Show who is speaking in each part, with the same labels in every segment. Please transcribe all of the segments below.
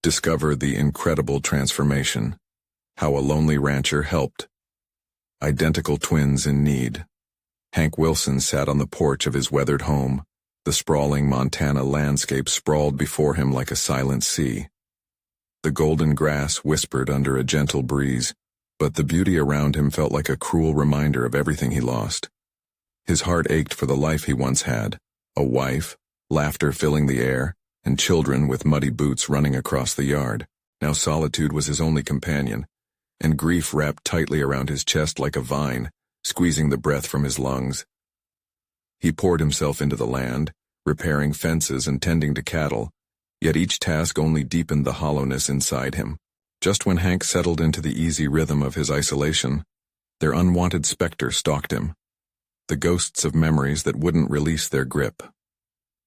Speaker 1: Discover the incredible transformation. How a lonely rancher helped. Identical twins in need. Hank Wilson sat on the porch of his weathered home. The sprawling Montana landscape sprawled before him like a silent sea. The golden grass whispered under a gentle breeze, but the beauty around him felt like a cruel reminder of everything he lost. His heart ached for the life he once had, a wife, laughter filling the air, and children with muddy boots running across the yard. Now solitude was his only companion, and grief wrapped tightly around his chest like a vine, squeezing the breath from his lungs. He poured himself into the land, repairing fences and tending to cattle, yet each task only deepened the hollowness inside him. Just when Hank settled into the easy rhythm of his isolation, their unwanted specter stalked him. The ghosts of memories that wouldn't release their grip.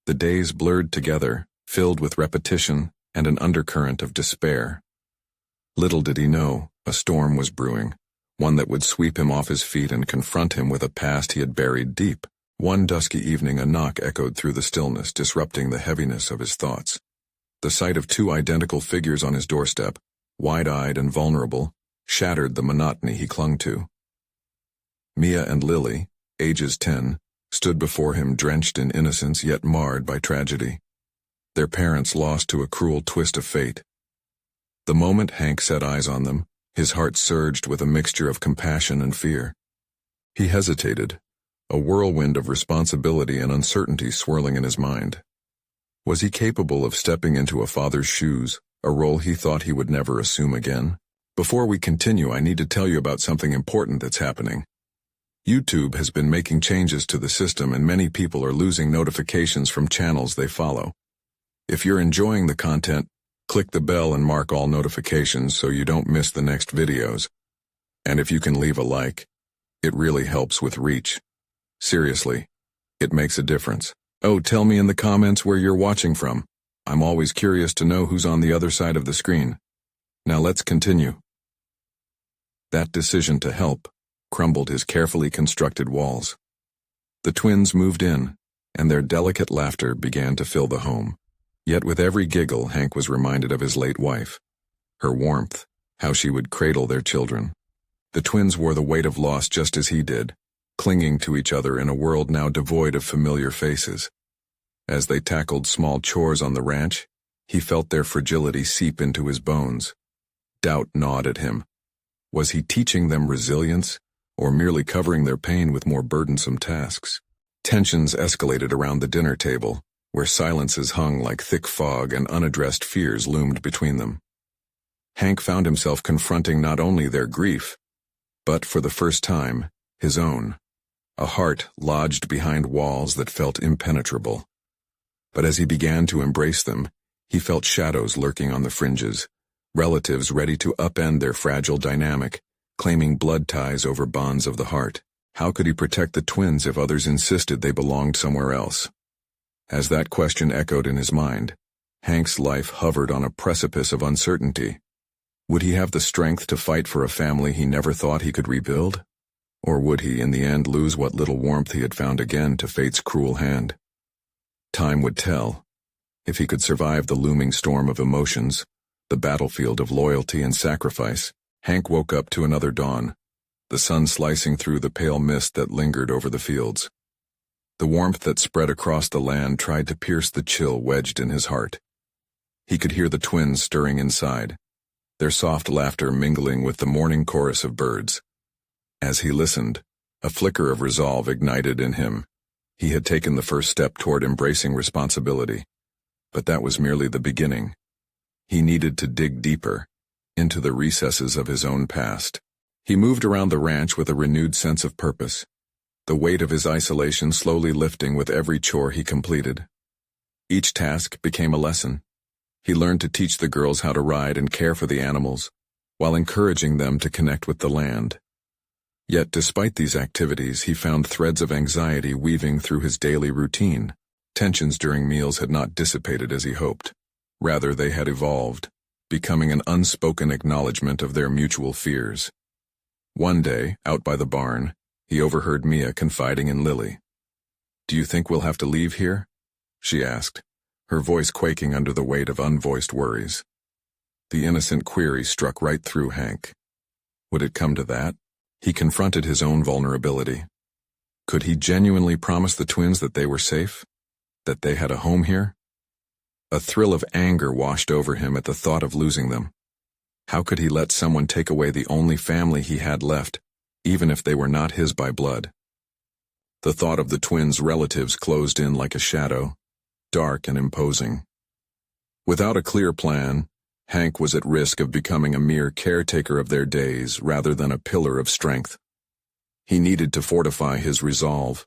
Speaker 1: The days blurred together, filled with repetition and an undercurrent of despair. Little did he know, a storm was brewing, one that would sweep him off his feet and confront him with a past he had buried deep. One dusky evening a knock echoed through the stillness, disrupting the heaviness of his thoughts. The sight of two identical figures on his doorstep, wide-eyed and vulnerable, shattered the monotony he clung to. Mia and Lily, ages 10, stood before him drenched in innocence yet marred by tragedy. Their parents lost to a cruel twist of fate. The moment Hank set eyes on them, his heart surged with a mixture of compassion and fear. He hesitated, a whirlwind of responsibility and uncertainty swirling in his mind. Was he capable of stepping into a father's shoes, a role he thought he would never assume again? Before we continue, I need to tell you about something important that's happening. YouTube has been making changes to the system and many people are losing notifications from channels they follow. If you're enjoying the content, click the bell and mark all notifications so you don't miss the next videos. And if you can leave a like, it really helps with reach. Seriously, it makes a difference. Oh, tell me in the comments where you're watching from. I'm always curious to know who's on the other side of the screen. Now let's continue. That decision to help crumbled his carefully constructed walls. The twins moved in, and their delicate laughter began to fill the home. Yet with every giggle, Hank was reminded of his late wife. Her warmth, how she would cradle their children. The twins wore the weight of loss just as he did, clinging to each other in a world now devoid of familiar faces. As they tackled small chores on the ranch, he felt their fragility seep into his bones. Doubt gnawed at him. Was he teaching them resilience, or merely covering their pain with more burdensome tasks? Tensions escalated around the dinner table, where silences hung like thick fog and unaddressed fears loomed between them. Hank found himself confronting not only their grief, but for the first time, his own. A heart lodged behind walls that felt impenetrable. But as he began to embrace them, he felt shadows lurking on the fringes, relatives ready to upend their fragile dynamic, claiming blood ties over bonds of the heart. How could he protect the twins if others insisted they belonged somewhere else? As that question echoed in his mind, Hank's life hovered on a precipice of uncertainty. Would he have the strength to fight for a family he never thought he could rebuild? Or would he, in the end, lose what little warmth he had found again to fate's cruel hand? Time would tell. If he could survive the looming storm of emotions, the battlefield of loyalty and sacrifice, Hank woke up to another dawn, the sun slicing through the pale mist that lingered over the fields. The warmth that spread across the land tried to pierce the chill wedged in his heart. He could hear the twins stirring inside, their soft laughter mingling with the morning chorus of birds. As he listened, a flicker of resolve ignited in him. He had taken the first step toward embracing responsibility, but that was merely the beginning. He needed to dig deeper, into the recesses of his own past. He moved around the ranch with a renewed sense of purpose, the weight of his isolation slowly lifting with every chore he completed. Each task became a lesson. He learned to teach the girls how to ride and care for the animals, while encouraging them to connect with the land. Yet despite these activities, he found threads of anxiety weaving through his daily routine. Tensions during meals had not dissipated as he hoped. Rather, they had evolved, becoming an unspoken acknowledgement of their mutual fears. One day, out by the barn, he overheard Mia confiding in Lily. "Do you think we'll have to leave here?" she asked, her voice quaking under the weight of unvoiced worries. The innocent query struck right through Hank. Would it come to that? He confronted his own vulnerability. Could he genuinely promise the twins that they were safe? That they had a home here? A thrill of anger washed over him at the thought of losing them. How could he let someone take away the only family he had left, even if they were not his by blood? The thought of the twins' relatives closed in like a shadow, dark and imposing. Without a clear plan, Hank was at risk of becoming a mere caretaker of their days rather than a pillar of strength. He needed to fortify his resolve,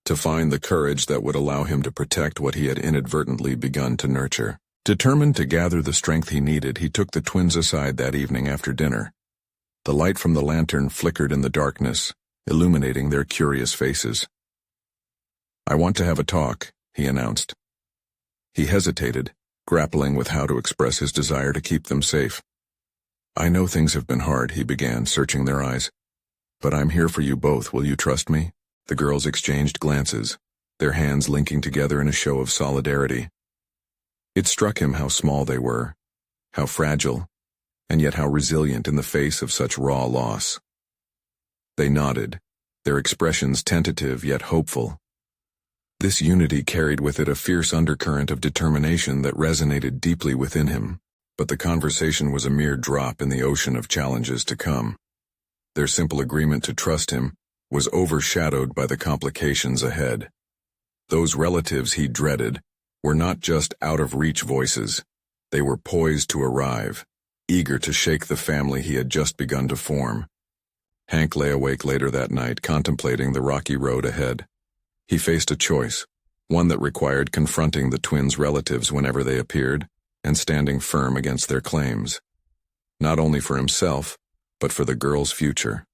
Speaker 1: to find the courage that would allow him to protect what he had inadvertently begun to nurture. Determined to gather the strength he needed, he took the twins aside that evening after dinner. The light from the lantern flickered in the darkness, illuminating their curious faces. "I want to have a talk," he announced. He hesitated, grappling with how to express his desire to keep them safe. "I know things have been hard," he began, searching their eyes. "But I'm here for you both, will you trust me?" The girls exchanged glances, their hands linking together in a show of solidarity. It struck him how small they were, how fragile, and yet how resilient in the face of such raw loss. They nodded, their expressions tentative yet hopeful. This unity carried with it a fierce undercurrent of determination that resonated deeply within him, but the conversation was a mere drop in the ocean of challenges to come. Their simple agreement to trust him was overshadowed by the complications ahead. Those relatives he dreaded were not just out-of-reach voices. They were poised to arrive, eager to shake the family he had just begun to form. Hank lay awake later that night, contemplating the rocky road ahead. He faced a choice, one that required confronting the twins' relatives whenever they appeared, and standing firm against their claims. Not only for himself, but for the girls' future.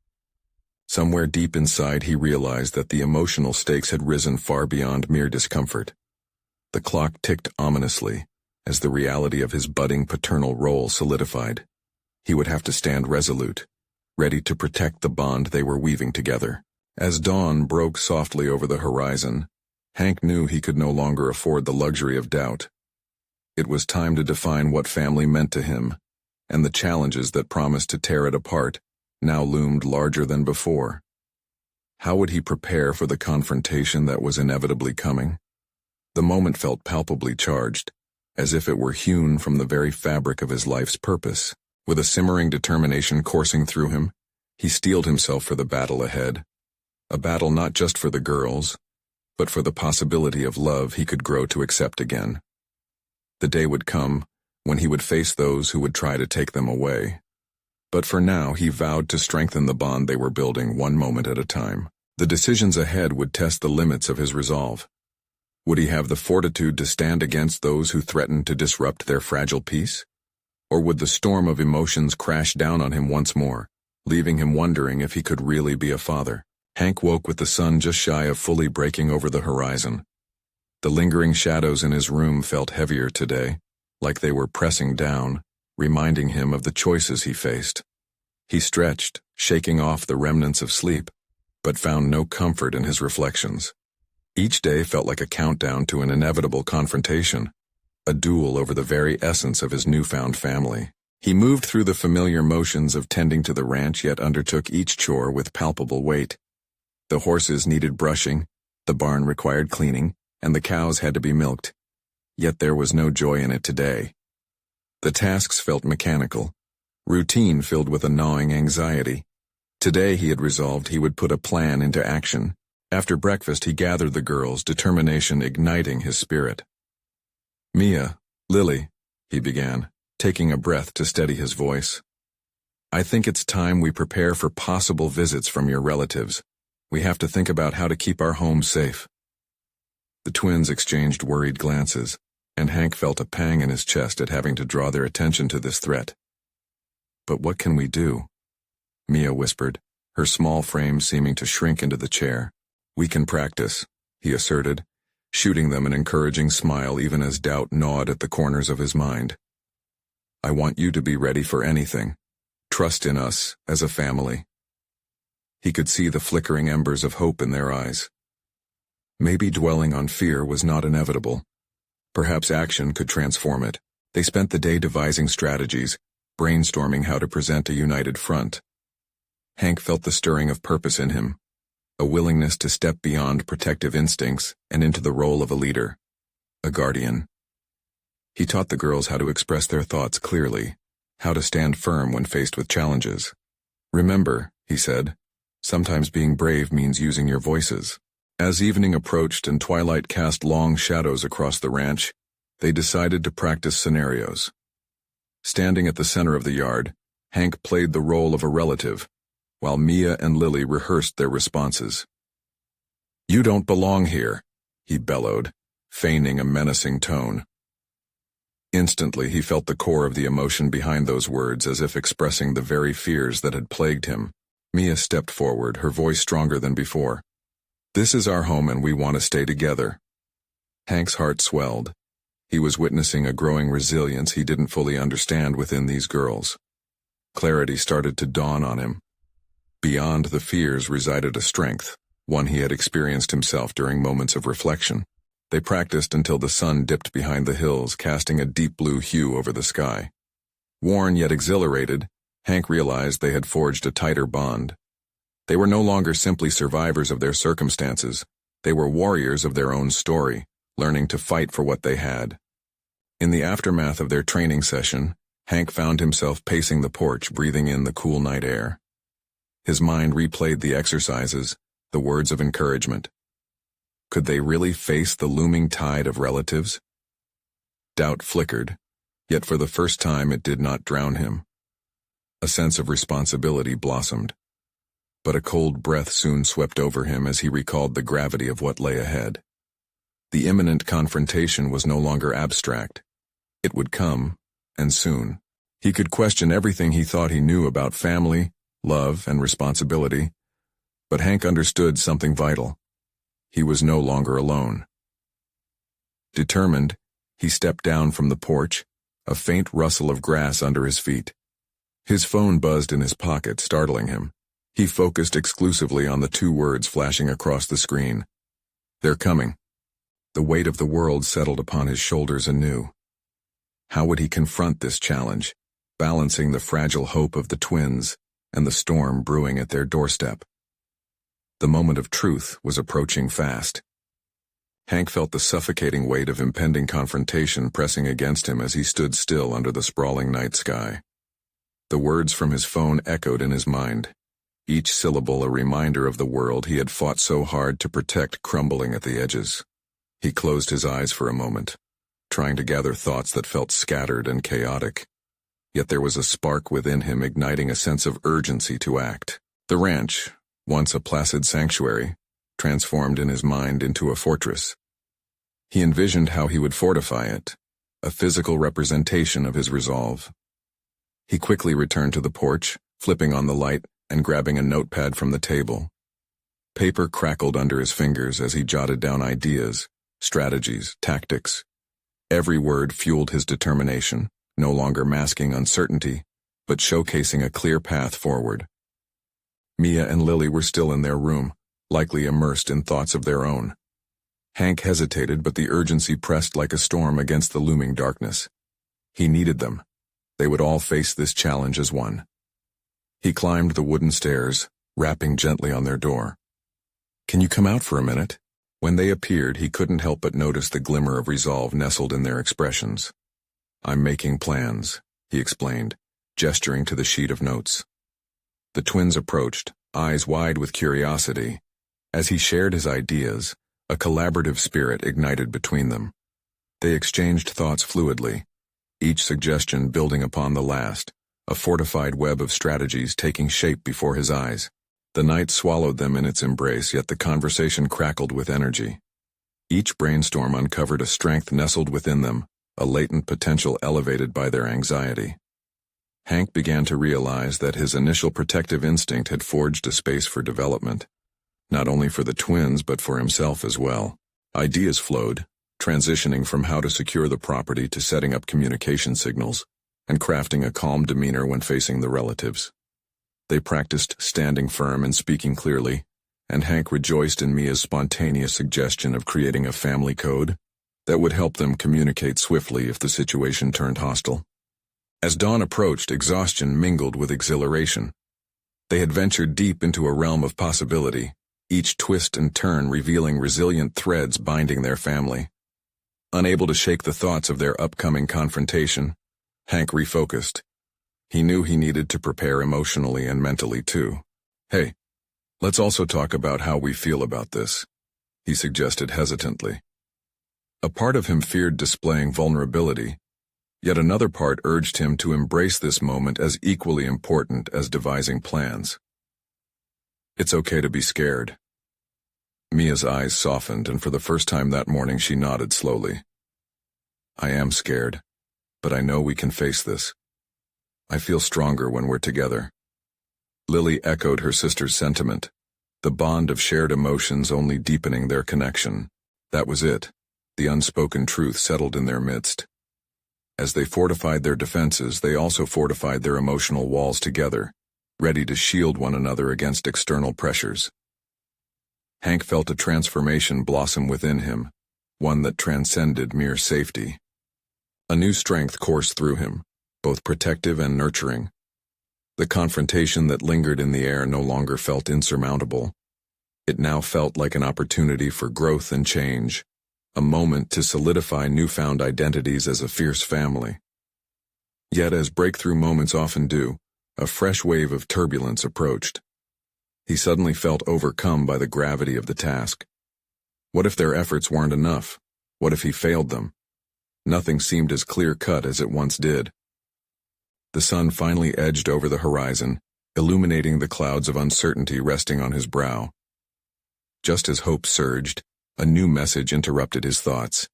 Speaker 1: Somewhere deep inside he realized that the emotional stakes had risen far beyond mere discomfort. The clock ticked ominously, as the reality of his budding paternal role solidified. He would have to stand resolute, ready to protect the bond they were weaving together. As dawn broke softly over the horizon, Hank knew he could no longer afford the luxury of doubt. It was time to define what family meant to him, and the challenges that promised to tear it apart now loomed larger than before. How would he prepare for the confrontation that was inevitably coming? The moment felt palpably charged, as if it were hewn from the very fabric of his life's purpose. With a simmering determination coursing through him, he steeled himself for the battle ahead. A battle not just for the girls, but for the possibility of love he could grow to accept again. The day would come when he would face those who would try to take them away. But for now, he vowed to strengthen the bond they were building one moment at a time. The decisions ahead would test the limits of his resolve. Would he have the fortitude to stand against those who threatened to disrupt their fragile peace? Or would the storm of emotions crash down on him once more, leaving him wondering if he could really be a father? Hank woke with the sun just shy of fully breaking over the horizon. The lingering shadows in his room felt heavier today, like they were pressing down, reminding him of the choices he faced. He stretched, shaking off the remnants of sleep, but found no comfort in his reflections. Each day felt like a countdown to an inevitable confrontation, a duel over the very essence of his newfound family. He moved through the familiar motions of tending to the ranch, yet undertook each chore with palpable weight. The horses needed brushing, the barn required cleaning, and the cows had to be milked. Yet there was no joy in it today. The tasks felt mechanical, routine filled with a gnawing anxiety. Today he had resolved he would put a plan into action. After breakfast he gathered the girls, determination igniting his spirit. "Mia, Lily," he began, taking a breath to steady his voice. "I think it's time we prepare for possible visits from your relatives. We have to think about how to keep our home safe." The twins exchanged worried glances, and Hank felt a pang in his chest at having to draw their attention to this threat. "But what can we do?" Mia whispered, her small frame seeming to shrink into the chair. "We can practice," he asserted, shooting them an encouraging smile even as doubt gnawed at the corners of his mind. "I want you to be ready for anything. Trust in us as a family." He could see the flickering embers of hope in their eyes. Maybe dwelling on fear was not inevitable. Perhaps action could transform it. They spent the day devising strategies, brainstorming how to present a united front. Hank felt the stirring of purpose in him, a willingness to step beyond protective instincts and into the role of a leader, a guardian. He taught the girls how to express their thoughts clearly, how to stand firm when faced with challenges. "Remember," he said, "sometimes being brave means using your voices." As evening approached and twilight cast long shadows across the ranch, they decided to practice scenarios. Standing at the center of the yard, Hank played the role of a relative, while Mia and Lily rehearsed their responses. "You don't belong here," he bellowed, feigning a menacing tone. Instantly he felt the core of the emotion behind those words, as if expressing the very fears that had plagued him. Mia stepped forward, her voice stronger than before. "This is our home and we want to stay together." Hank's heart swelled. He was witnessing a growing resilience he didn't fully understand within these girls. Clarity started to dawn on him. Beyond the fears resided a strength, one he had experienced himself during moments of reflection. They practiced until the sun dipped behind the hills, casting a deep blue hue over the sky. Worn yet exhilarated, Hank realized they had forged a tighter bond. They were no longer simply survivors of their circumstances. They were warriors of their own story, learning to fight for what they had. In the aftermath of their training session, Hank found himself pacing the porch, breathing in the cool night air. His mind replayed the exercises, the words of encouragement. Could they really face the looming tide of relatives? Doubt flickered, yet for the first time it did not drown him. A sense of responsibility blossomed. But a cold breath soon swept over him as he recalled the gravity of what lay ahead. The imminent confrontation was no longer abstract. It would come, and soon. He could question everything he thought he knew about family, love, and responsibility, but Hank understood something vital. He was no longer alone. Determined, he stepped down from the porch, a faint rustle of grass under his feet. His phone buzzed in his pocket, startling him. He focused exclusively on the two words flashing across the screen. "They're coming." The weight of the world settled upon his shoulders anew. How would he confront this challenge, balancing the fragile hope of the twins and the storm brewing at their doorstep? The moment of truth was approaching fast. Hank felt the suffocating weight of impending confrontation pressing against him as he stood still under the sprawling night sky. The words from his phone echoed in his mind, each syllable a reminder of the world he had fought so hard to protect crumbling at the edges. He closed his eyes for a moment, trying to gather thoughts that felt scattered and chaotic. Yet there was a spark within him igniting a sense of urgency to act. The ranch, once a placid sanctuary, transformed in his mind into a fortress. He envisioned how he would fortify it, a physical representation of his resolve. He quickly returned to the porch, flipping on the light and grabbing a notepad from the table. Paper crackled under his fingers as he jotted down ideas, strategies, tactics. Every word fueled his determination, no longer masking uncertainty, but showcasing a clear path forward. Mia and Lily were still in their room, likely immersed in thoughts of their own. Hank hesitated, but the urgency pressed like a storm against the looming darkness. He needed them. They would all face this challenge as one. He climbed the wooden stairs, rapping gently on their door. "Can you come out for a minute?" When they appeared, he couldn't help but notice the glimmer of resolve nestled in their expressions. "I'm making plans," he explained, gesturing to the sheet of notes. The twins approached, eyes wide with curiosity. As he shared his ideas, a collaborative spirit ignited between them. They exchanged thoughts fluidly, each suggestion building upon the last, a fortified web of strategies taking shape before his eyes. The night swallowed them in its embrace, yet the conversation crackled with energy. Each brainstorm uncovered a strength nestled within them, a latent potential elevated by their anxiety. Hank began to realize that his initial protective instinct had forged a space for development, not only for the twins but for himself as well. Ideas flowed, transitioning from how to secure the property to setting up communication signals, and crafting a calm demeanor when facing the relatives. They practiced standing firm and speaking clearly, and Hank rejoiced in Mia's spontaneous suggestion of creating a family code that would help them communicate swiftly if the situation turned hostile. As dawn approached, exhaustion mingled with exhilaration. They had ventured deep into a realm of possibility, each twist and turn revealing resilient threads binding their family. Unable to shake the thoughts of their upcoming confrontation, Hank refocused. He knew he needed to prepare emotionally and mentally too. "Hey, let's also talk about how we feel about this," he suggested hesitantly. A part of him feared displaying vulnerability, yet another part urged him to embrace this moment as equally important as devising plans. "It's okay to be scared." Mia's eyes softened, and for the first time that morning she nodded slowly. "I am scared, but I know we can face this. I feel stronger when we're together." Lily echoed her sister's sentiment, the bond of shared emotions only deepening their connection. That was it. The unspoken truth settled in their midst. As they fortified their defenses, they also fortified their emotional walls together, ready to shield one another against external pressures. Hank felt a transformation blossom within him, one that transcended mere safety. A new strength coursed through him, both protective and nurturing. The confrontation that lingered in the air no longer felt insurmountable. It now felt like an opportunity for growth and change, a moment to solidify newfound identities as a fierce family. Yet, as breakthrough moments often do, a fresh wave of turbulence approached. He suddenly felt overcome by the gravity of the task. What if their efforts weren't enough? What if he failed them? Nothing seemed as clear-cut as it once did. The sun finally edged over the horizon, illuminating the clouds of uncertainty resting on his brow. Just as hope surged, a new message interrupted his thoughts.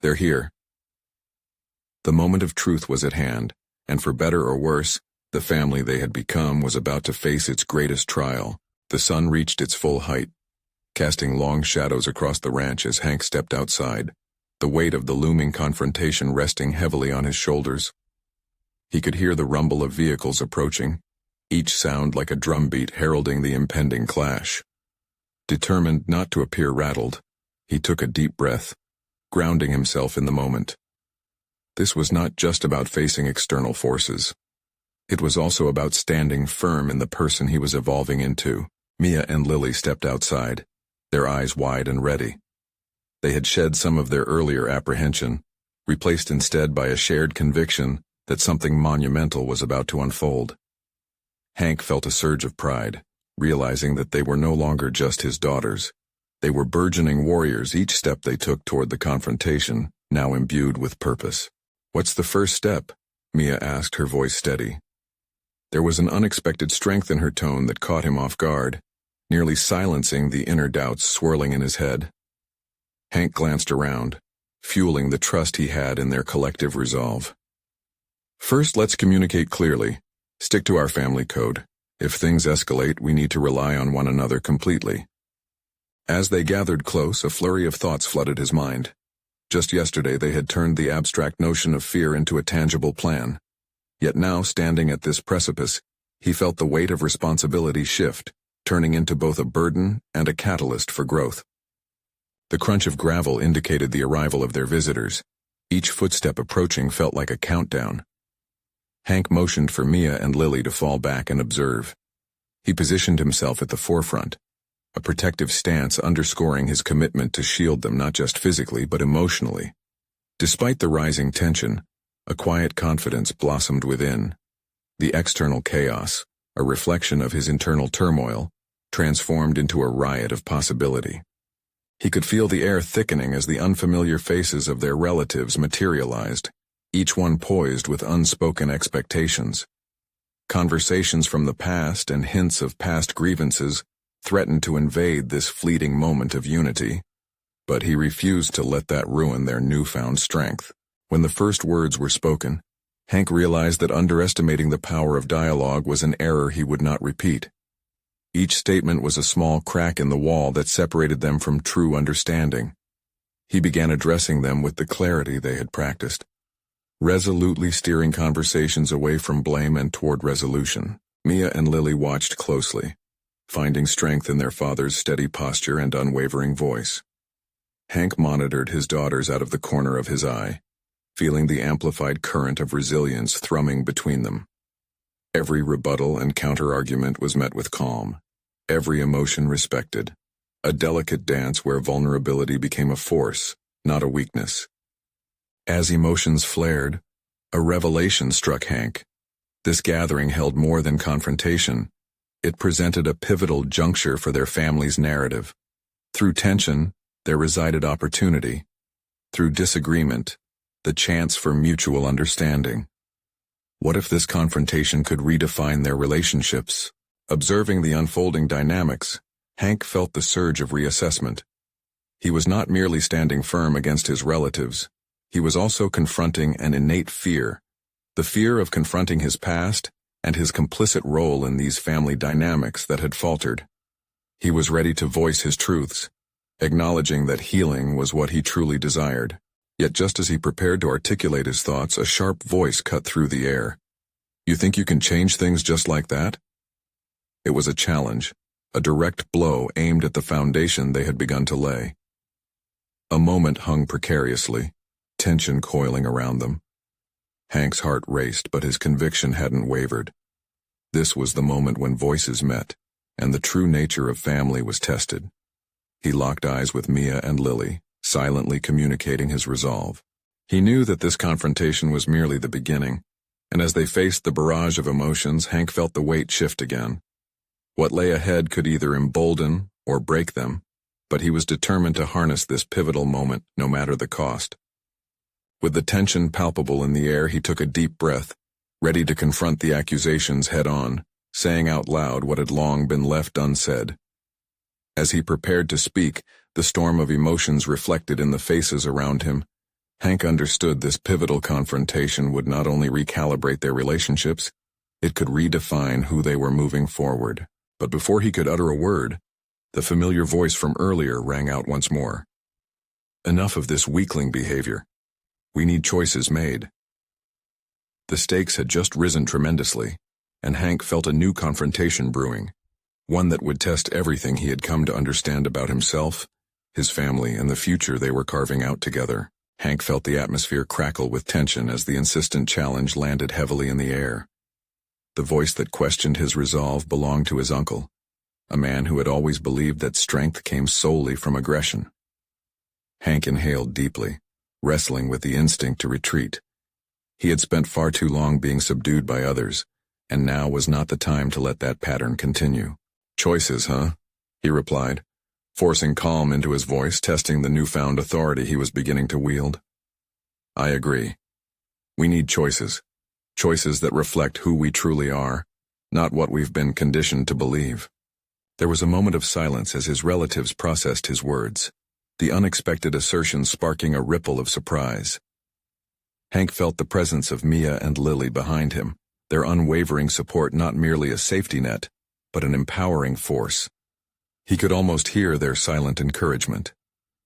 Speaker 1: "They're here." The moment of truth was at hand, and for better or worse, the family they had become was about to face its greatest trial. The sun reached its full height, casting long shadows across the ranch as Hank stepped outside, the weight of the looming confrontation resting heavily on his shoulders. He could hear the rumble of vehicles approaching, each sound like a drumbeat heralding the impending clash. Determined not to appear rattled, he took a deep breath, grounding himself in the moment. This was not just about facing external forces. It was also about standing firm in the person he was evolving into. Mia and Lily stepped outside, their eyes wide and ready. They had shed some of their earlier apprehension, replaced instead by a shared conviction that something monumental was about to unfold. Hank felt a surge of pride, realizing that they were no longer just his daughters. They were burgeoning warriors, each step they took toward the confrontation, now imbued with purpose. "What's the first step?" Mia asked, her voice steady. There was an unexpected strength in her tone that caught him off guard, nearly silencing the inner doubts swirling in his head. Hank glanced around, fueling the trust he had in their collective resolve. "First, let's communicate clearly. Stick to our family code. If things escalate, we need to rely on one another completely." As they gathered close, a flurry of thoughts flooded his mind. Just yesterday they had turned the abstract notion of fear into a tangible plan. Yet now, standing at this precipice, he felt the weight of responsibility shift, turning into both a burden and a catalyst for growth. The crunch of gravel indicated the arrival of their visitors. Each footstep approaching felt like a countdown. Hank motioned for Mia and Lily to fall back and observe. He positioned himself at the forefront, a protective stance underscoring his commitment to shield them not just physically but emotionally. Despite the rising tension, a quiet confidence blossomed within. The external chaos, a reflection of his internal turmoil, transformed into a riot of possibility. He could feel the air thickening as the unfamiliar faces of their relatives materialized, each one poised with unspoken expectations. Conversations from the past and hints of past grievances threatened to invade this fleeting moment of unity, but he refused to let that ruin their newfound strength. When the first words were spoken, Hank realized that underestimating the power of dialogue was an error he would not repeat. Each statement was a small crack in the wall that separated them from true understanding. He began addressing them with the clarity they had practiced, resolutely steering conversations away from blame and toward resolution. Mia and Lily watched closely, finding strength in their father's steady posture and unwavering voice. Hank monitored his daughters out of the corner of his eye, feeling the amplified current of resilience thrumming between them. Every rebuttal and counter-argument was met with calm, every emotion respected, a delicate dance where vulnerability became a force, not a weakness. As emotions flared, a revelation struck Hank. This gathering held more than confrontation. It presented a pivotal juncture for their family's narrative. Through tension, there resided opportunity. Through disagreement, the chance for mutual understanding. What if this confrontation could redefine their relationships? Observing the unfolding dynamics, Hank felt the surge of reassessment. He was not merely standing firm against his relatives, he was also confronting an innate fear, the fear of confronting his past and his complicit role in these family dynamics that had faltered. He was ready to voice his truths, acknowledging that healing was what he truly desired. Yet just as he prepared to articulate his thoughts, a sharp voice cut through the air. "You think you can change things just like that?" It was a challenge, a direct blow aimed at the foundation they had begun to lay. A moment hung precariously, tension coiling around them. Hank's heart raced, but his conviction hadn't wavered. This was the moment when voices met, and the true nature of family was tested. He locked eyes with Mia and Lily, silently communicating his resolve. He knew that this confrontation was merely the beginning, and as they faced the barrage of emotions, Hank felt the weight shift again. What lay ahead could either embolden or break them, but he was determined to harness this pivotal moment, no matter the cost. With the tension palpable in the air, he took a deep breath, ready to confront the accusations head-on, saying out loud what had long been left unsaid. As he prepared to speak, the storm of emotions reflected in the faces around him. Hank understood this pivotal confrontation would not only recalibrate their relationships, it could redefine who they were moving forward. But before he could utter a word, the familiar voice from earlier rang out once more. "Enough of this weakling behavior. We need choices made." The stakes had just risen tremendously, and Hank felt a new confrontation brewing, one that would test everything he had come to understand about himself, his family, and the future they were carving out together. Hank felt the atmosphere crackle with tension as the insistent challenge landed heavily in the air. The voice that questioned his resolve belonged to his uncle, a man who had always believed that strength came solely from aggression. Hank inhaled deeply, wrestling with the instinct to retreat. He had spent far too long being subdued by others, and now was not the time to let that pattern continue. "Choices, huh?" he replied, forcing calm into his voice, testing the newfound authority he was beginning to wield. "I agree. We need choices. Choices that reflect who we truly are, not what we've been conditioned to believe." There was a moment of silence as his relatives processed his words, the unexpected assertion sparking a ripple of surprise. Hank felt the presence of Mia and Lily behind him, their unwavering support not merely a safety net, but an empowering force. He could almost hear their silent encouragement.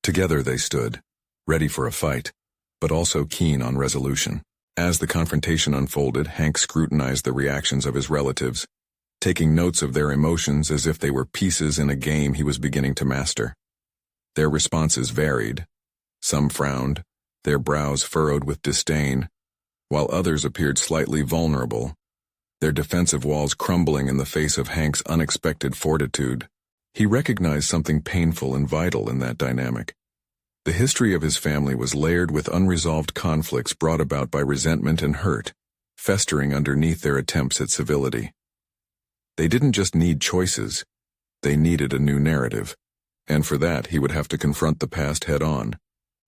Speaker 1: Together they stood, ready for a fight, but also keen on resolution. As the confrontation unfolded, Hank scrutinized the reactions of his relatives, taking notes of their emotions as if they were pieces in a game he was beginning to master. Their responses varied. Some frowned, their brows furrowed with disdain, while others appeared slightly vulnerable, their defensive walls crumbling in the face of Hank's unexpected fortitude. He recognized something painful and vital in that dynamic. The history of his family was layered with unresolved conflicts brought about by resentment and hurt, festering underneath their attempts at civility. They didn't just need choices, they needed a new narrative, and for that he would have to confront the past head-on.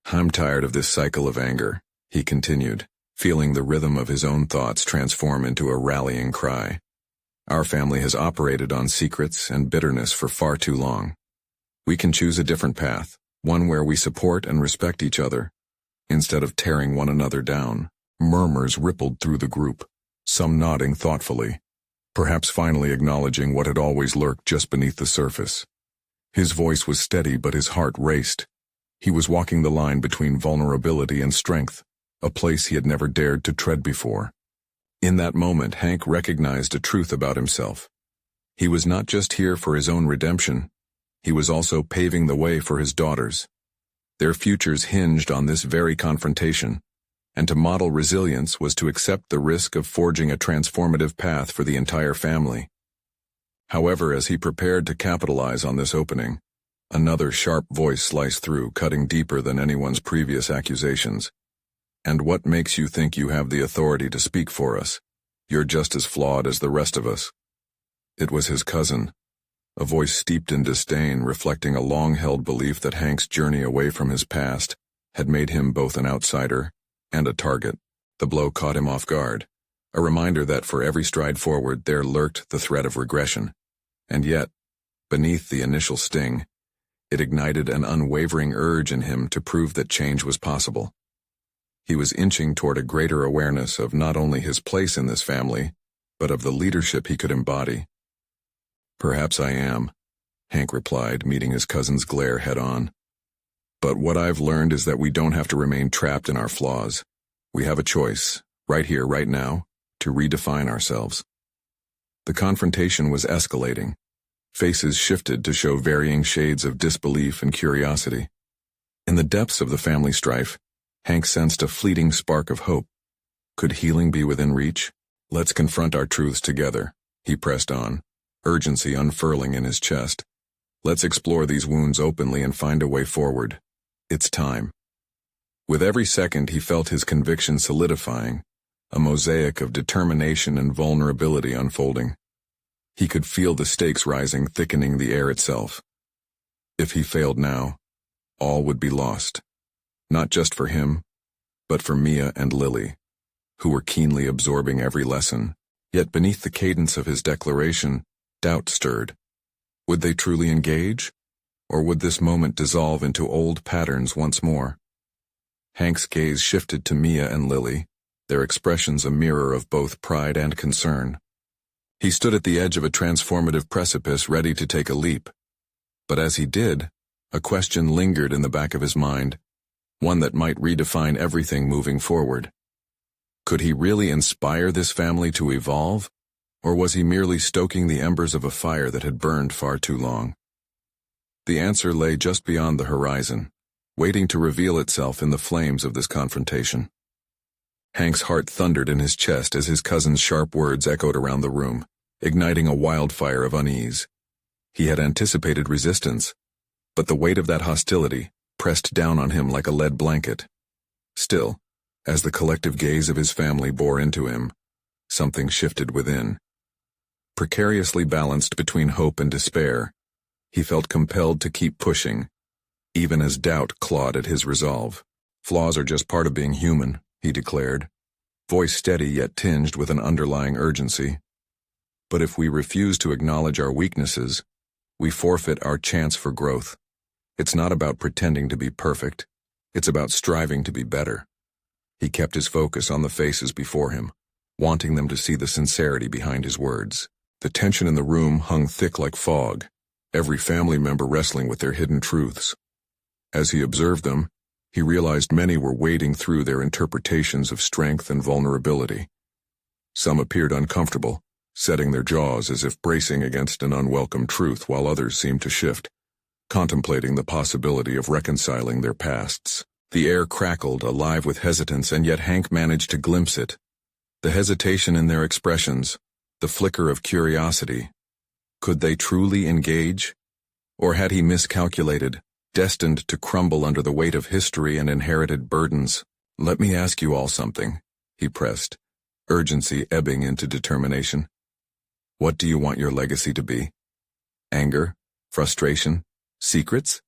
Speaker 1: "I'm tired of this cycle of anger," he continued, feeling the rhythm of his own thoughts transform into a rallying cry. "Our family has operated on secrets and bitterness for far too long. We can choose a different path, one where we support and respect each other, instead of tearing one another down." Murmurs rippled through the group, some nodding thoughtfully, perhaps finally acknowledging what had always lurked just beneath the surface. His voice was steady, but his heart raced. He was walking the line between vulnerability and strength, a place he had never dared to tread before. In that moment, Hank recognized a truth about himself. He was not just here for his own redemption, he was also paving the way for his daughters. Their futures hinged on this very confrontation, and to model resilience was to accept the risk of forging a transformative path for the entire family. However, as he prepared to capitalize on this opening, another sharp voice sliced through, cutting deeper than anyone's previous accusations. "And what makes you think you have the authority to speak for us? You're just as flawed as the rest of us." It was his cousin, a voice steeped in disdain, reflecting a long-held belief that Hank's journey away from his past had made him both an outsider and a target. The blow caught him off guard, a reminder that for every stride forward there lurked the threat of regression. And yet, beneath the initial sting, it ignited an unwavering urge in him to prove that change was possible. He was inching toward a greater awareness of not only his place in this family, but of the leadership he could embody. "Perhaps I am," Hank replied, meeting his cousin's glare head-on. "But what I've learned is that we don't have to remain trapped in our flaws. We have a choice, right here, right now, to redefine ourselves." The confrontation was escalating. Faces shifted to show varying shades of disbelief and curiosity. In the depths of the family strife, Hank sensed a fleeting spark of hope. Could healing be within reach? "Let's confront our truths together," he pressed on, urgency unfurling in his chest. "Let's explore these wounds openly and find a way forward. It's time." With every second he felt his conviction solidifying, a mosaic of determination and vulnerability unfolding. He could feel the stakes rising, thickening the air itself. If he failed now, all would be lost. Not just for him, but for Mia and Lily, who were keenly absorbing every lesson. Yet beneath the cadence of his declaration, doubt stirred. Would they truly engage? Or would this moment dissolve into old patterns once more? Hank's gaze shifted to Mia and Lily, their expressions a mirror of both pride and concern. He stood at the edge of a transformative precipice, ready to take a leap. But as he did, a question lingered in the back of his mind, one that might redefine everything moving forward. Could he really inspire this family to evolve, or was he merely stoking the embers of a fire that had burned far too long? The answer lay just beyond the horizon, waiting to reveal itself in the flames of this confrontation. Hank's heart thundered in his chest as his cousin's sharp words echoed around the room, igniting a wildfire of unease. He had anticipated resistance, but the weight of that hostility pressed down on him like a lead blanket. Still, as the collective gaze of his family bore into him, something shifted within. Precariously balanced between hope and despair, he felt compelled to keep pushing, even as doubt clawed at his resolve. "Flaws are just part of being human," he declared, voice steady yet tinged with an underlying urgency. "But if we refuse to acknowledge our weaknesses, we forfeit our chance for growth. It's not about pretending to be perfect. It's about striving to be better." He kept his focus on the faces before him, wanting them to see the sincerity behind his words. The tension in the room hung thick like fog, every family member wrestling with their hidden truths. As he observed them, he realized many were wading through their interpretations of strength and vulnerability. Some appeared uncomfortable, setting their jaws as if bracing against an unwelcome truth, while others seemed to shift, contemplating the possibility of reconciling their pasts. The air crackled, alive with hesitance, and yet Hank managed to glimpse it. The hesitation in their expressions, the flicker of curiosity. Could they truly engage? Or had he miscalculated, destined to crumble under the weight of history and inherited burdens? "Let me ask you all something," he pressed, urgency ebbing into determination. "What do you want your legacy to be? Anger? Frustration? Secrets?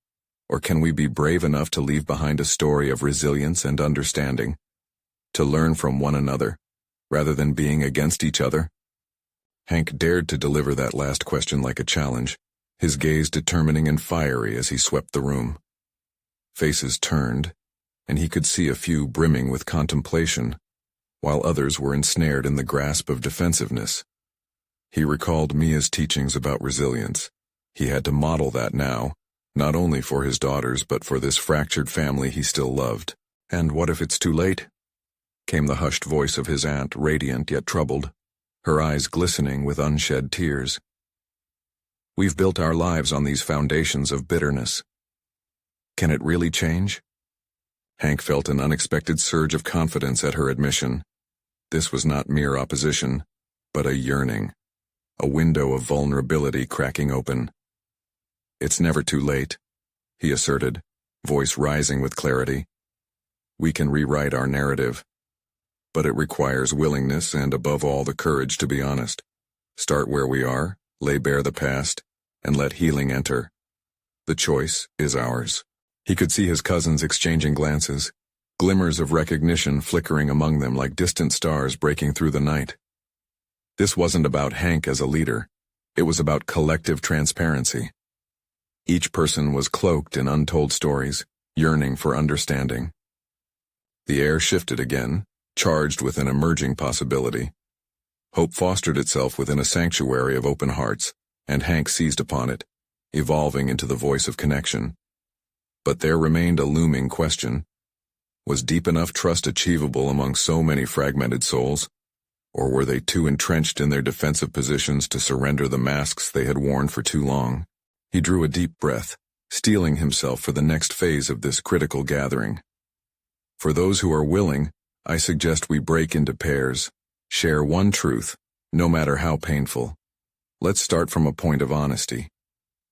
Speaker 1: Or can we be brave enough to leave behind a story of resilience and understanding? To learn from one another, rather than being against each other?" Hank dared to deliver that last question like a challenge, his gaze determining and fiery as he swept the room. Faces turned, and he could see a few brimming with contemplation, while others were ensnared in the grasp of defensiveness. He recalled Mia's teachings about resilience. He had to model that now, not only for his daughters but for this fractured family he still loved. "And what if it's too late?" came the hushed voice of his aunt, radiant yet troubled, her eyes glistening with unshed tears. "We've built our lives on these foundations of bitterness. Can it really change?" Hank felt an unexpected surge of confidence at her admission. This was not mere opposition, but a yearning, a window of vulnerability cracking open. "It's never too late," he asserted, voice rising with clarity. "We can rewrite our narrative. But it requires willingness and, above all, the courage to be honest. Start where we are, lay bare the past, and let healing enter. The choice is ours." He could see his cousins exchanging glances, glimmers of recognition flickering among them like distant stars breaking through the night. This wasn't about Hank as a leader. It was about collective transparency. Each person was cloaked in untold stories, yearning for understanding. The air shifted again, charged with an emerging possibility. Hope fostered itself within a sanctuary of open hearts, and Hank seized upon it, evolving into the voice of connection. But there remained a looming question. Was deep enough trust achievable among so many fragmented souls? Or were they too entrenched in their defensive positions to surrender the masks they had worn for too long? He drew a deep breath, steeling himself for the next phase of this critical gathering. "For those who are willing, I suggest we break into pairs, share one truth, no matter how painful. Let's start from a point of honesty.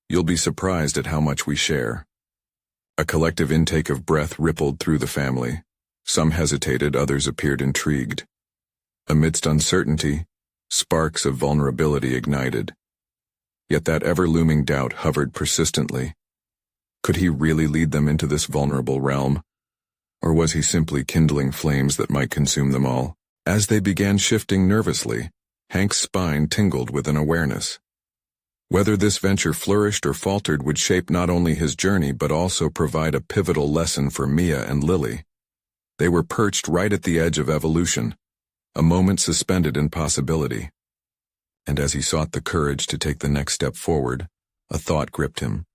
Speaker 1: You'll be surprised at how much we share." A collective intake of breath rippled through the family. Some hesitated, others appeared intrigued. Amidst uncertainty, sparks of vulnerability ignited. Yet that ever-looming doubt hovered persistently. Could he really lead them into this vulnerable realm? Or was he simply kindling flames that might consume them all? As they began shifting nervously, Hank's spine tingled with an awareness. Whether this venture flourished or faltered would shape not only his journey but also provide a pivotal lesson for Mia and Lily. They were perched right at the edge of evolution, a moment suspended in possibility. And as he sought the courage to take the next step forward, a thought gripped him.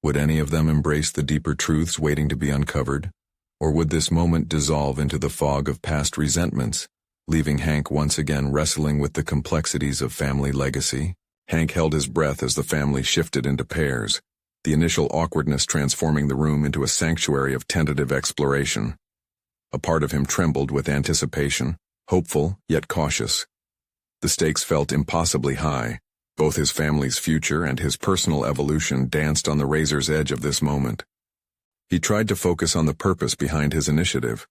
Speaker 1: Would any of them embrace the deeper truths waiting to be uncovered? Or would this moment dissolve into the fog of past resentments, leaving Hank once again wrestling with the complexities of family legacy? Hank held his breath as the family shifted into pairs, the initial awkwardness transforming the room into a sanctuary of tentative exploration. A part of him trembled with anticipation, hopeful yet cautious. The stakes felt impossibly high. Both his family's future and his personal evolution danced on the razor's edge of this moment. He tried to focus on the purpose behind his initiative.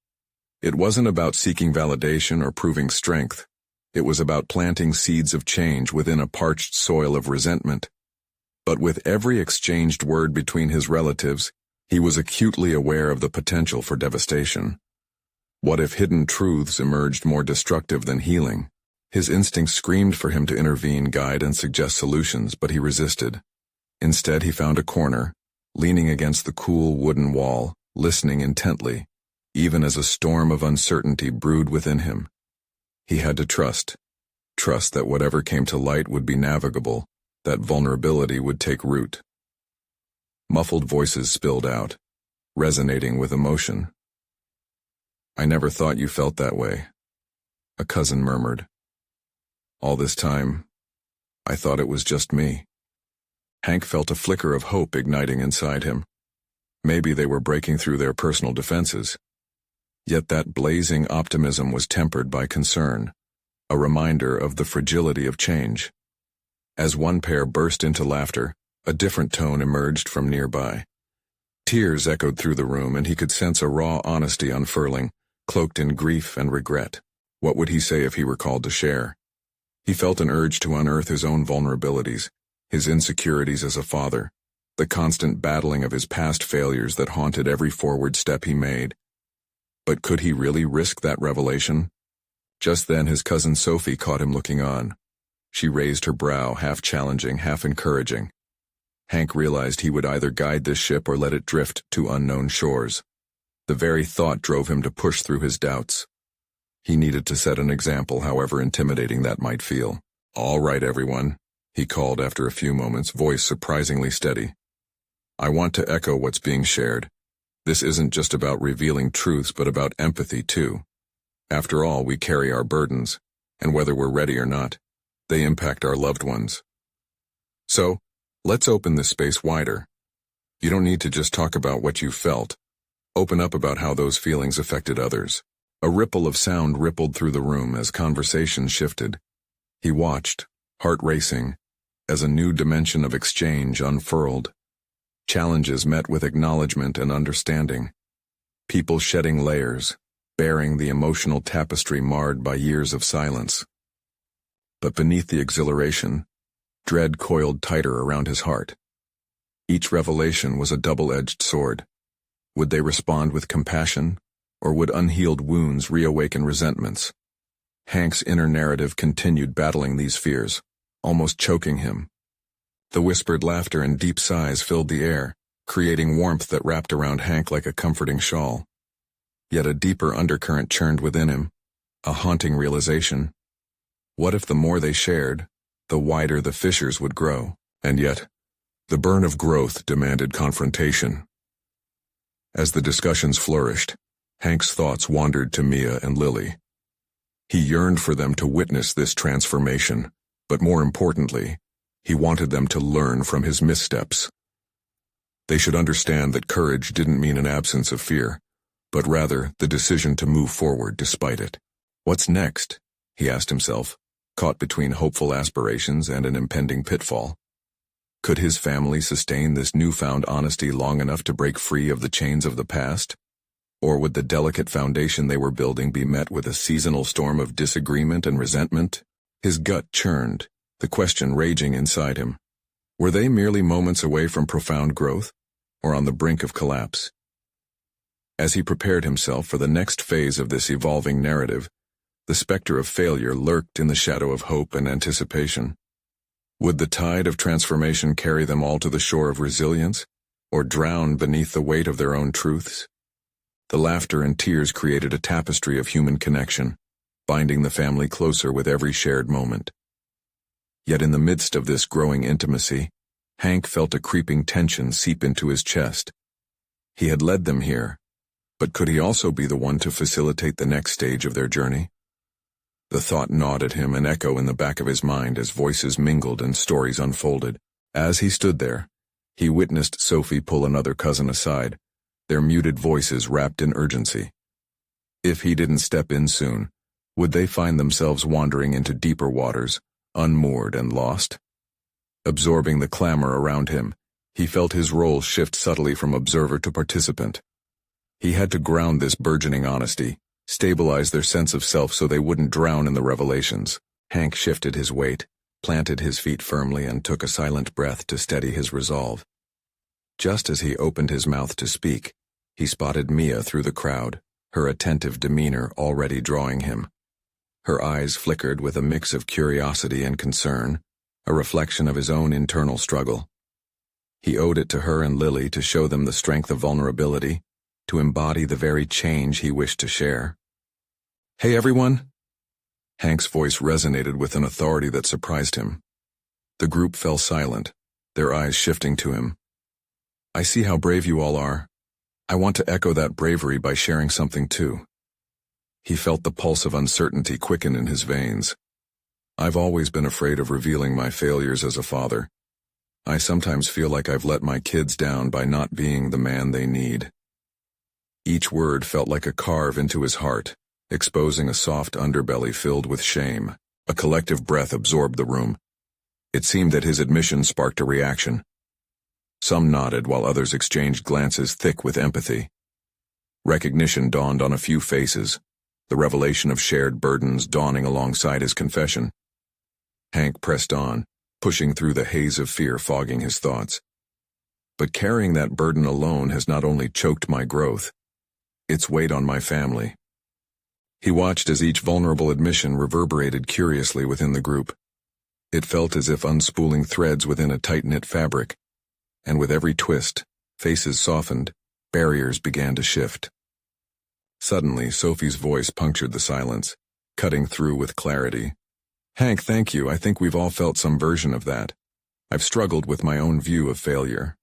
Speaker 1: It wasn't about seeking validation or proving strength. It was about planting seeds of change within a parched soil of resentment. But with every exchanged word between his relatives, he was acutely aware of the potential for devastation. What if hidden truths emerged more destructive than healing? His instincts screamed for him to intervene, guide, and suggest solutions, but he resisted. Instead, he found a corner, leaning against the cool wooden wall, listening intently, even as a storm of uncertainty brewed within him. He had to trust that whatever came to light would be navigable, that vulnerability would take root. Muffled voices spilled out, resonating with emotion. "I never thought you felt that way," a cousin murmured. "All this time, I thought it was just me." Hank felt a flicker of hope igniting inside him. Maybe they were breaking through their personal defenses. Yet that blazing optimism was tempered by concern, a reminder of the fragility of change. As one pair burst into laughter, a different tone emerged from nearby. Tears echoed through the room, and he could sense a raw honesty unfurling, cloaked in grief and regret. What would he say if he were called to share? He felt an urge to unearth his own vulnerabilities, his insecurities as a father, the constant battling of his past failures that haunted every forward step he made. But could he really risk that revelation? Just then his cousin Sophie caught him looking on. She raised her brow, half challenging, half encouraging. Hank realized he would either guide this ship or let it drift to unknown shores. The very thought drove him to push through his doubts. He needed to set an example, however intimidating that might feel. "All right, everyone," he called after a few moments, voice surprisingly steady. "I want to echo what's being shared. This isn't just about revealing truths, but about empathy, too. After all, we carry our burdens, and whether we're ready or not, they impact our loved ones. So, let's open this space wider. You don't need to just talk about what you felt. Open up about how those feelings affected others. A ripple of sound rippled through the room as conversation shifted. He watched, heart racing, as a new dimension of exchange unfurled. Challenges met with acknowledgement and understanding. People shedding layers, bearing the emotional tapestry marred by years of silence. But beneath the exhilaration, dread coiled tighter around his heart. Each revelation was a double-edged sword. Would they respond with compassion, or would unhealed wounds reawaken resentments? Hank's inner narrative continued battling these fears, almost choking him. The whispered laughter and deep sighs filled the air, creating warmth that wrapped around Hank like a comforting shawl. Yet a deeper undercurrent churned within him, a haunting realization. What if the more they shared, the wider the fissures would grow? And yet, the burn of growth demanded confrontation. As the discussions flourished, Hank's thoughts wandered to Mia and Lily. He yearned for them to witness this transformation, but more importantly, he wanted them to learn from his missteps. They should understand that courage didn't mean an absence of fear, but rather the decision to move forward despite it. What's next? He asked himself, caught between hopeful aspirations and an impending pitfall. Could his family sustain this newfound honesty long enough to break free of the chains of the past? Or would the delicate foundation they were building be met with a seasonal storm of disagreement and resentment? His gut churned, the question raging inside him. Were they merely moments away from profound growth, or on the brink of collapse? As he prepared himself for the next phase of this evolving narrative, the specter of failure lurked in the shadow of hope and anticipation. Would the tide of transformation carry them all to the shore of resilience, or drown beneath the weight of their own truths? The laughter and tears created a tapestry of human connection, binding the family closer with every shared moment. Yet in the midst of this growing intimacy, Hank felt a creeping tension seep into his chest. He had led them here, but could he also be the one to facilitate the next stage of their journey? The thought gnawed at him, an echo in the back of his mind as voices mingled and stories unfolded. As he stood there, he witnessed Sophie pull another cousin aside, their muted voices wrapped in urgency. If he didn't step in soon, would they find themselves wandering into deeper waters, unmoored and lost? Absorbing the clamor around him, he felt his role shift subtly from observer to participant. He had to ground this burgeoning honesty, stabilize their sense of self so they wouldn't drown in the revelations. Hank shifted his weight, planted his feet firmly, and took a silent breath to steady his resolve. Just as he opened his mouth to speak, he spotted Mia through the crowd, her attentive demeanor already drawing him. Her eyes flickered with a mix of curiosity and concern, a reflection of his own internal struggle. He owed it to her and Lily to show them the strength of vulnerability, to embody the very change he wished to share. "Hey everyone!" Hank's voice resonated with an authority that surprised him. The group fell silent, their eyes shifting to him. "I see how brave you all are. I want to echo that bravery by sharing something too." He felt the pulse of uncertainty quicken in his veins. "I've always been afraid of revealing my failures as a father. I sometimes feel like I've let my kids down by not being the man they need." Each word felt like a carve into his heart, exposing a soft underbelly filled with shame. A collective breath absorbed the room. It seemed that his admission sparked a reaction. Some nodded while others exchanged glances thick with empathy. Recognition dawned on a few faces, the revelation of shared burdens dawning alongside his confession. Hank pressed on, pushing through the haze of fear fogging his thoughts. "But carrying that burden alone has not only choked my growth, it's weighed on my family." He watched as each vulnerable admission reverberated curiously within the group. It felt as if unspooling threads within a tight-knit fabric, and with every twist, faces softened, barriers began to shift. Suddenly, Sophie's voice punctured the silence, cutting through with clarity. "Hank, thank you. I think we've all felt some version of that. I've struggled with my own view of failure."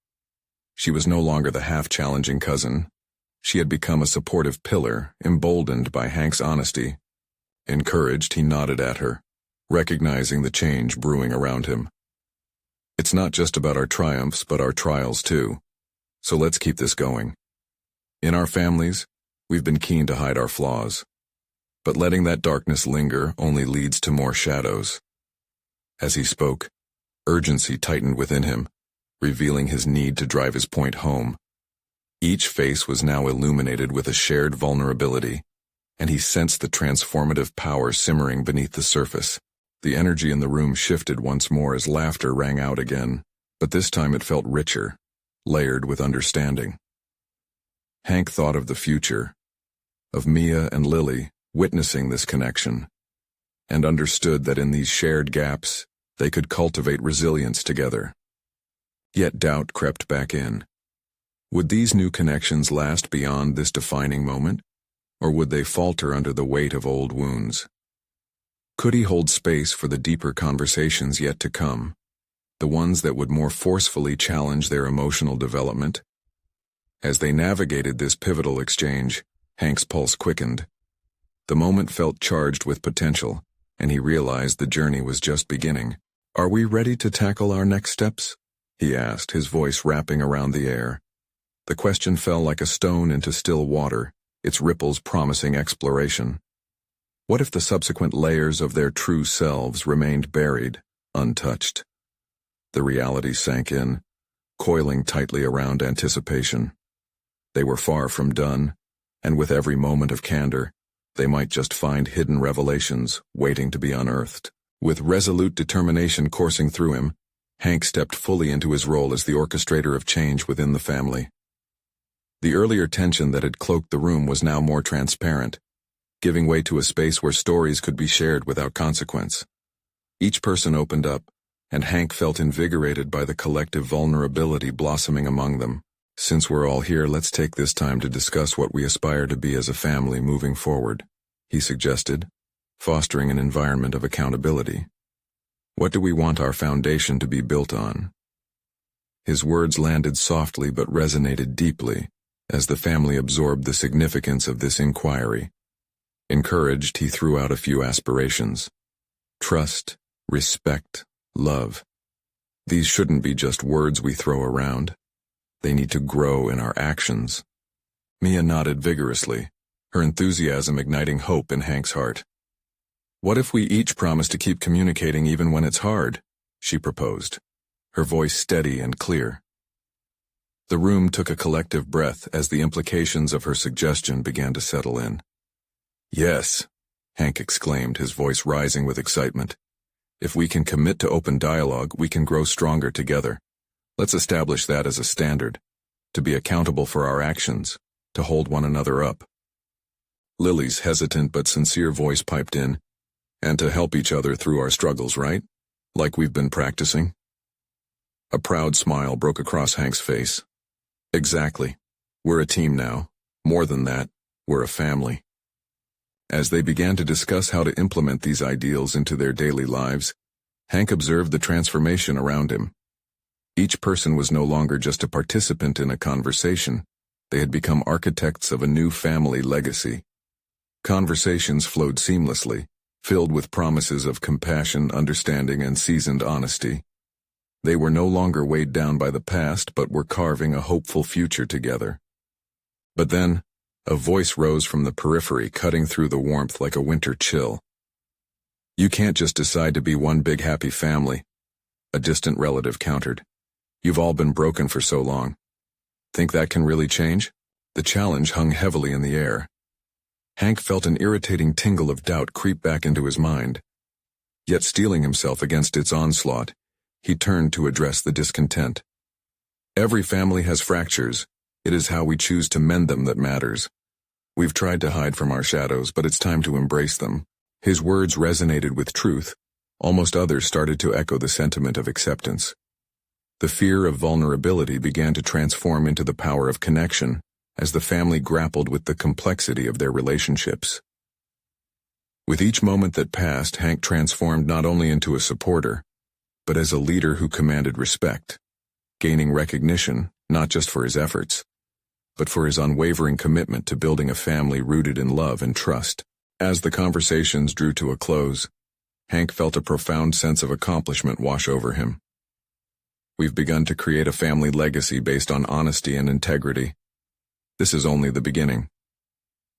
Speaker 1: She was no longer the half-challenging cousin. She had become a supportive pillar, emboldened by Hank's honesty. Encouraged, he nodded at her, recognizing the change brewing around him. "It's not just about our triumphs, but our trials too. So let's keep this going." In our families, we've been keen to hide our flaws, but letting that darkness linger only leads to more shadows. As he spoke, urgency tightened within him, revealing his need to drive his point home. Each face was now illuminated with a shared vulnerability, and he sensed the transformative power simmering beneath the surface. The energy in the room shifted once more as laughter rang out again, but this time it felt richer, layered with understanding. Hank thought of the future, of Mia and Lily witnessing this connection, and understood that in these shared gaps, they could cultivate resilience together. Yet doubt crept back in. Would these new connections last beyond this defining moment, or would they falter under the weight of old wounds? Could he hold space for the deeper conversations yet to come, the ones that would more forcefully challenge their emotional development? As they navigated this pivotal exchange, Hank's pulse quickened. The moment felt charged with potential, and he realized the journey was just beginning. "Are we ready to tackle our next steps?" he asked, his voice wrapping around the air. The question fell like a stone into still water, its ripples promising exploration. What if the subsequent layers of their true selves remained buried, untouched? The reality sank in, coiling tightly around anticipation. They were far from done, and with every moment of candor, they might just find hidden revelations waiting to be unearthed. With resolute determination coursing through him, Hank stepped fully into his role as the orchestrator of change within the family. The earlier tension that had cloaked the room was now more transparent, giving way to a space where stories could be shared without consequence. Each person opened up, and Hank felt invigorated by the collective vulnerability blossoming among them. "Since we're all here, let's take this time to discuss what we aspire to be as a family moving forward," he suggested, fostering an environment of accountability. "What do we want our foundation to be built on?" His words landed softly but resonated deeply as the family absorbed the significance of this inquiry. Encouraged, he threw out a few aspirations. Trust, respect, love. These shouldn't be just words we throw around. They need to grow in our actions. Mia nodded vigorously, her enthusiasm igniting hope in Hank's heart. "What if we each promise to keep communicating even when it's hard?" she proposed, her voice steady and clear. The room took a collective breath as the implications of her suggestion began to settle in. "Yes," Hank exclaimed, his voice rising with excitement. "If we can commit to open dialogue, we can grow stronger together. Let's establish that as a standard, to be accountable for our actions, to hold one another up." Lily's hesitant but sincere voice piped in, "And to help each other through our struggles, right? Like we've been practicing?" A proud smile broke across Hank's face. "Exactly. We're a team now. More than that, we're a family." As they began to discuss how to implement these ideals into their daily lives, Hank observed the transformation around him. Each person was no longer just a participant in a conversation. They had become architects of a new family legacy. Conversations flowed seamlessly, filled with promises of compassion, understanding, and seasoned honesty. They were no longer weighed down by the past, but were carving a hopeful future together. But then, a voice rose from the periphery, cutting through the warmth like a winter chill. "You can't just decide to be one big happy family," a distant relative countered. "You've all been broken for so long. Think that can really change?" The challenge hung heavily in the air. Hank felt an irritating tingle of doubt creep back into his mind. Yet steeling himself against its onslaught, he turned to address the discontent. "Every family has fractures. It is how we choose to mend them that matters. We've tried to hide from our shadows, but it's time to embrace them." His words resonated with truth. Almost others started to echo the sentiment of acceptance. The fear of vulnerability began to transform into the power of connection as the family grappled with the complexity of their relationships. With each moment that passed, Hank transformed not only into a supporter, but as a leader who commanded respect, gaining recognition not just for his efforts, but for his unwavering commitment to building a family rooted in love and trust. As the conversations drew to a close, Hank felt a profound sense of accomplishment wash over him. "We've begun to create a family legacy based on honesty and integrity. This is only the beginning.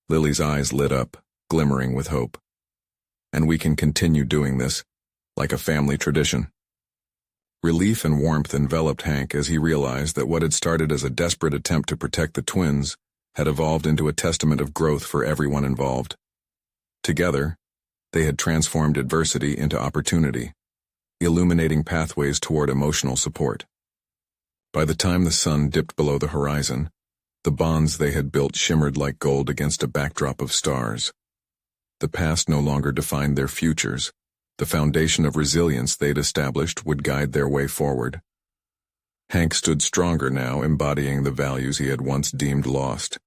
Speaker 1: Lily's eyes lit up, glimmering with hope. And we can continue doing this, like a family tradition. Relief and warmth enveloped Hank as he realized that what had started as a desperate attempt to protect the twins had evolved into a testament of growth for everyone involved. Together, they had transformed adversity into opportunity, illuminating pathways toward emotional support. By the time the sun dipped below the horizon, the bonds they had built shimmered like gold against a backdrop of stars. The past no longer defined their futures. The foundation of resilience they'd established would guide their way forward. Hank stood stronger now, embodying the values he had once deemed lost.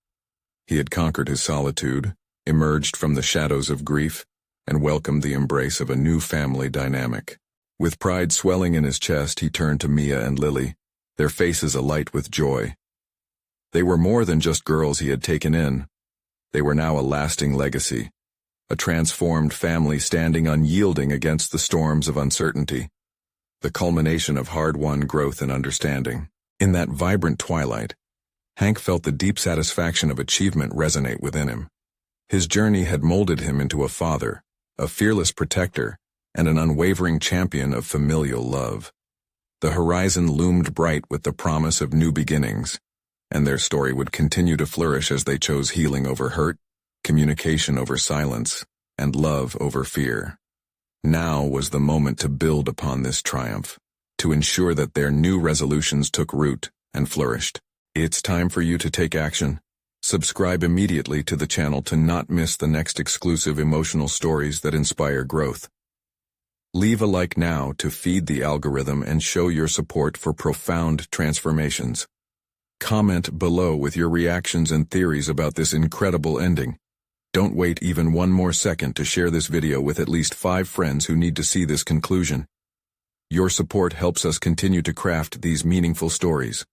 Speaker 1: He had conquered his solitude, emerged from the shadows of grief, and welcomed the embrace of a new family dynamic. With pride swelling in his chest, he turned to Mia and Lily, their faces alight with joy. They were more than just girls he had taken in. They were now a lasting legacy, a transformed family standing unyielding against the storms of uncertainty, the culmination of hard-won growth and understanding. In that vibrant twilight, Hank felt the deep satisfaction of achievement resonate within him. His journey had molded him into a father, a fearless protector, and an unwavering champion of familial love. The horizon loomed bright with the promise of new beginnings, and their story would continue to flourish as they chose healing over hurt, communication over silence, and love over fear. Now was the moment to build upon this triumph, to ensure that their new resolutions took root and flourished. It's time for you to take action. Subscribe immediately to the channel to not miss the next exclusive emotional stories that inspire growth. Leave a like now to feed the algorithm and show your support for profound transformations. Comment below with your reactions and theories about this incredible ending. Don't wait even one more second to share this video with at least 5 friends who need to see this conclusion. Your support helps us continue to craft these meaningful stories.